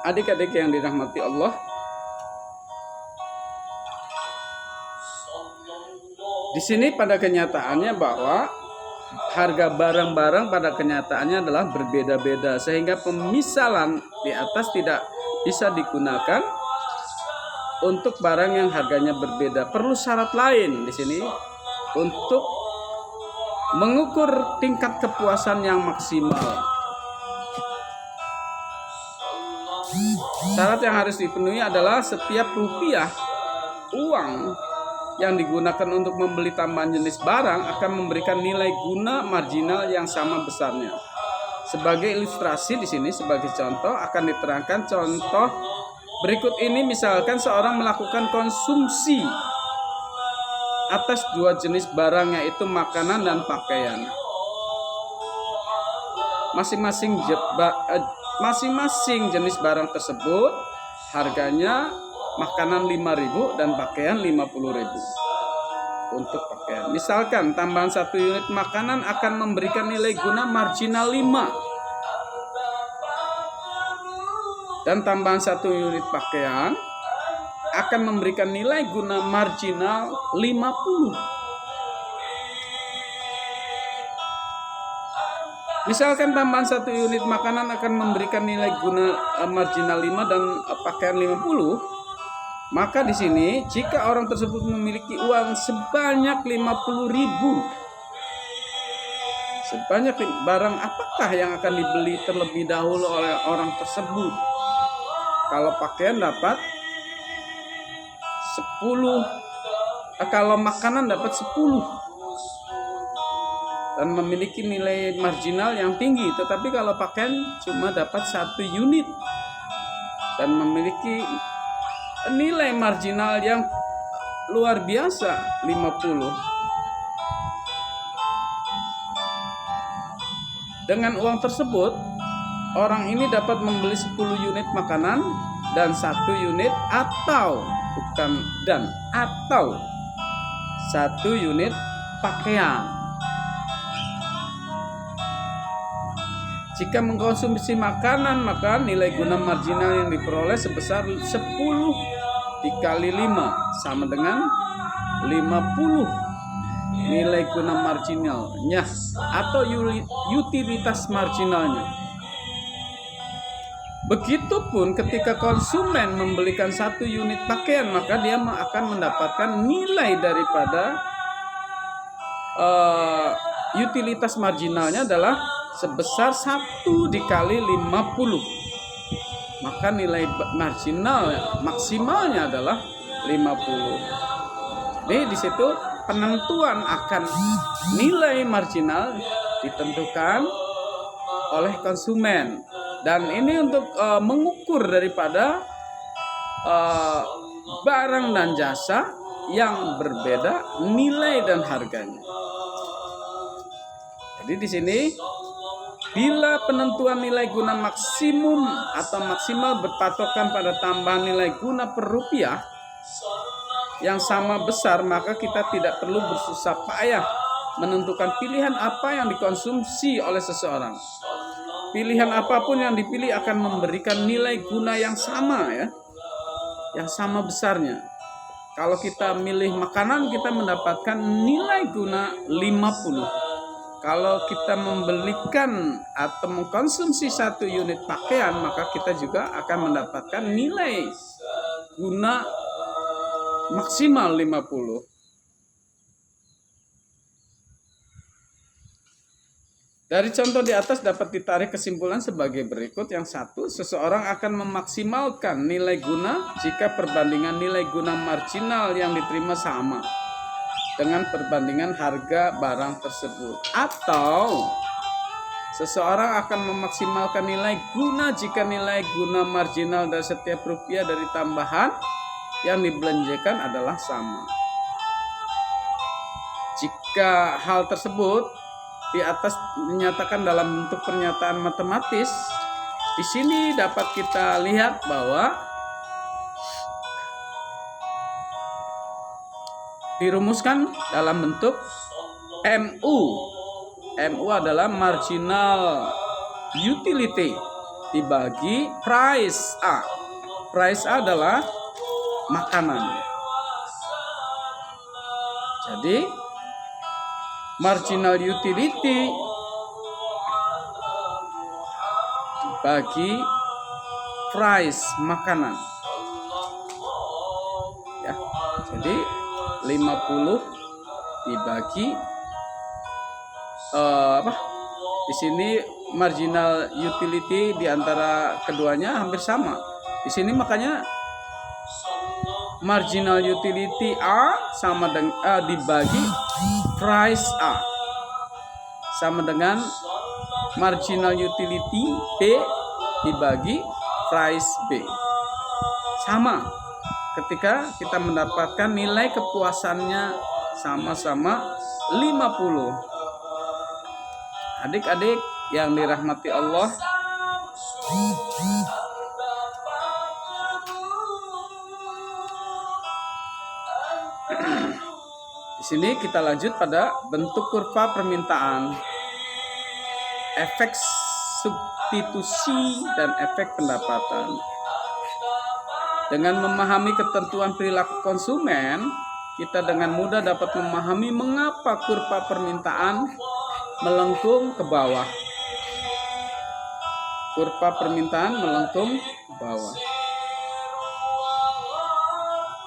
Adik-adik yang dirahmati Allah, di sini pada kenyataannya bahwa harga barang-barang pada kenyataannya adalah berbeda-beda, sehingga pemisalan di atas tidak bisa digunakan untuk barang yang harganya berbeda. Perlu syarat lain di sini untuk mengukur tingkat kepuasan yang maksimal. Syarat yang harus dipenuhi adalah setiap rupiah uang yang digunakan untuk membeli tambahan jenis barang akan memberikan nilai guna marginal yang sama besarnya. Sebagai ilustrasi di sini sebagai contoh akan diterangkan contoh berikut ini. Misalkan seorang melakukan konsumsi atas dua jenis barang, yaitu makanan dan pakaian. Masing-masing jenis barang tersebut harganya makanan 5.000 dan pakaian 50.000 untuk pakaian. Misalkan tambahan 1 unit makanan akan memberikan nilai guna marginal 5 dan tambahan 1 unit pakaian akan memberikan nilai guna marginal 50. Misalkan tambahan 1 unit makanan akan memberikan nilai guna marginal 5 dan pakaian 50, maka di sini jika orang tersebut memiliki uang sebanyak 50.000, sebanyak barang apakah yang akan dibeli terlebih dahulu oleh orang tersebut? Kalau pakaian dapat 10, kalau makanan dapat 10 dan memiliki nilai marginal yang tinggi, tetapi kalau pakaian cuma dapat 1 unit dan memiliki nilai marginal yang luar biasa 50. Dengan uang tersebut orang ini dapat membeli 10 unit makanan dan 1 unit atau 1 unit pakaian. Jika mengkonsumsi makanan, maka nilai guna marginal yang diperoleh sebesar 10 dikali 5 sama dengan 50 nilai guna marginalnya atau utilitas marginalnya. Begitupun ketika konsumen membelikan 1 unit pakaian, maka dia akan mendapatkan nilai daripada utilitas marginalnya adalah sebesar 1 dikali 50. Maka nilai marginal maksimalnya adalah 50. Jadi di situ penentuan akan nilai marginal ditentukan oleh konsumen, dan ini untuk mengukur daripada barang dan jasa yang berbeda nilai dan harganya. Jadi di sini bila penentuan nilai guna maksimum atau maksimal berpatokan pada tambahan nilai guna per rupiah yang sama besar, maka kita tidak perlu bersusah payah menentukan pilihan apa yang dikonsumsi oleh seseorang. Pilihan apapun yang dipilih akan memberikan nilai guna yang sama, ya, yang sama besarnya. Kalau kita milih makanan, kita mendapatkan nilai guna 50. Kalau kita membelikan atau mengkonsumsi 1 unit pakaian, maka kita juga akan mendapatkan nilai guna maksimal 50. Dari contoh di atas dapat ditarik kesimpulan sebagai berikut. Yang satu, seseorang akan memaksimalkan nilai guna jika perbandingan nilai guna marginal yang diterima sama dengan perbandingan harga barang tersebut. Atau seseorang akan memaksimalkan nilai guna jika nilai guna marginal dari setiap rupiah dari tambahan yang dibelanjakan adalah sama. Jika hal tersebut di atas dinyatakan dalam bentuk pernyataan matematis, di sini dapat kita lihat bahwa dirumuskan dalam bentuk MU. MU adalah marginal utility dibagi price A. Price A adalah makanan. Jadi marginal utility dibagi price makanan. Ya. Jadi 50 dibagi di sini marginal utility di antara keduanya hampir sama. Di sini makanya marginal utility A sama dengan dibagi price A sama dengan marginal utility B dibagi price B. Sama ketika kita mendapatkan nilai kepuasannya sama-sama 50. Adik-adik yang dirahmati Allah, di sini kita lanjut pada bentuk kurva permintaan, efek substitusi dan efek pendapatan. Dengan memahami ketentuan perilaku konsumen, kita dengan mudah dapat memahami mengapa kurva permintaan melengkung ke bawah. Kurva permintaan melengkung ke bawah.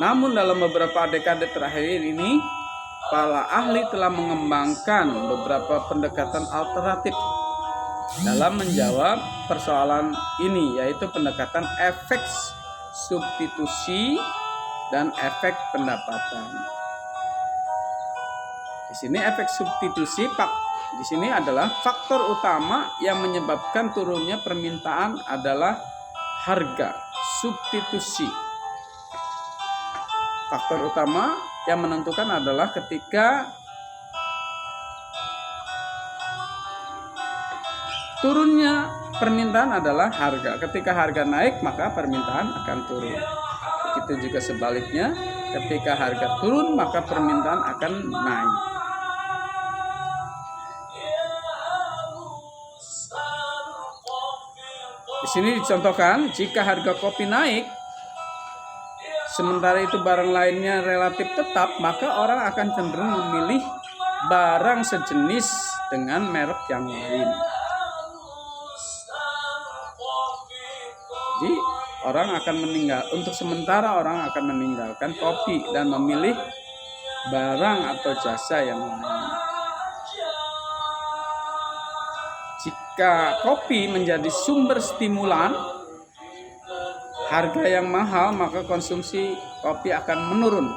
Namun dalam beberapa dekade terakhir ini, para ahli telah mengembangkan beberapa pendekatan alternatif dalam menjawab persoalan ini, yaitu pendekatan efek substitusi dan efek pendapatan. Di sini efek substitusi di sini adalah faktor utama yang menyebabkan turunnya permintaan adalah harga. Substitusi. Faktor utama yang menentukan adalah ketika turunnya permintaan adalah harga. Ketika harga naik, maka permintaan akan turun. Begitu juga sebaliknya, ketika harga turun, maka permintaan akan naik. Di sini dicontohkan, jika harga kopi naik, sementara itu barang lainnya relatif tetap, maka orang akan cenderung memilih barang sejenis dengan merek yang lain. Jadi orang akan untuk sementara orang akan meninggalkan kopi dan memilih barang atau jasa yang lain. Jika kopi menjadi sumber stimulan harga yang mahal, maka konsumsi kopi akan menurun.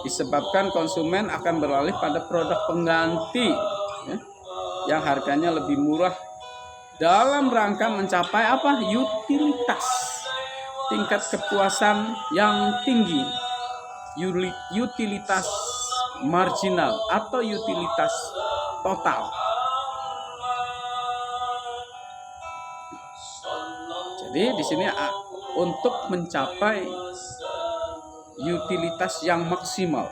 Disebabkan konsumen akan beralih pada produk pengganti yang harganya lebih murah dalam rangka mencapai utilitas, tingkat kepuasan yang tinggi, utilitas marginal atau utilitas total. Jadi di sini untuk mencapai utilitas yang maksimal.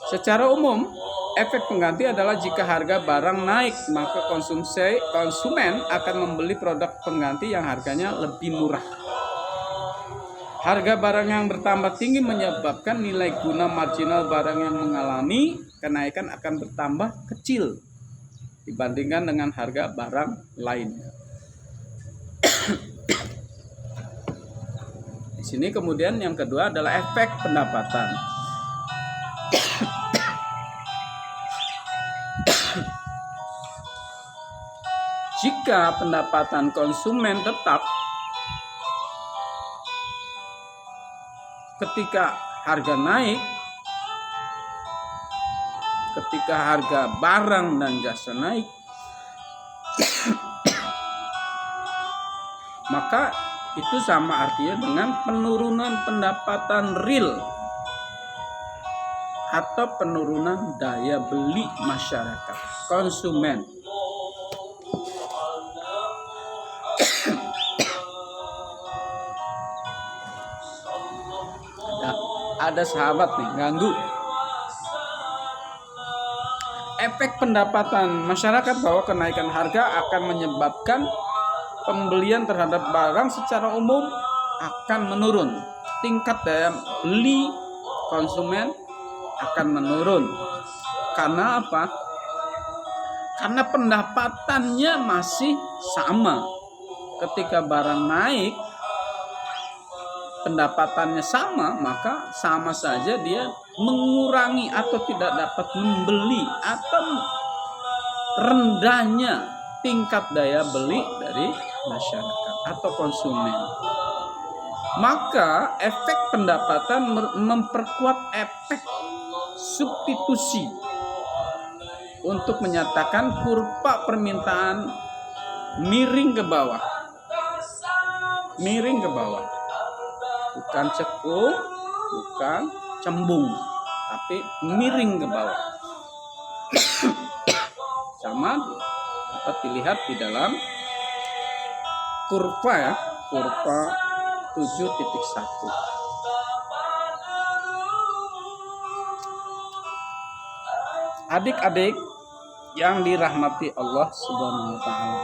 Secara umum, efek pengganti adalah jika harga barang naik, maka konsumen akan membeli produk pengganti yang harganya lebih murah. Harga barang yang bertambah tinggi menyebabkan nilai guna marginal barang yang mengalami kenaikan akan bertambah kecil dibandingkan dengan harga barang lainnya. Di sini kemudian yang kedua adalah efek pendapatan. Jika pendapatan konsumen tetap, ketika harga naik, ketika harga barang dan jasa naik, maka itu sama artinya dengan penurunan pendapatan real atau penurunan daya beli masyarakat konsumen. Ada sahabat nih ganggu. Efek pendapatan masyarakat bahwa kenaikan harga akan menyebabkan pembelian terhadap barang secara umum akan menurun. Tingkat daya beli konsumen akan menurun. Karena apa? Karena pendapatannya masih sama. Ketika barang naik, pendapatannya sama, maka sama saja dia mengurangi atau tidak dapat membeli, atau rendahnya tingkat daya beli dari masyarakat atau konsumen. Maka efek pendapatan memperkuat efek substitusi untuk menyatakan kurva permintaan miring ke bawah. Miring ke bawah. Bukan cekung, bukan cembung, tapi miring ke bawah. Sama dapat dilihat di dalam kurva ya, kurva 7.1. Adik-adik yang dirahmati Allah Subhanahu wa taala.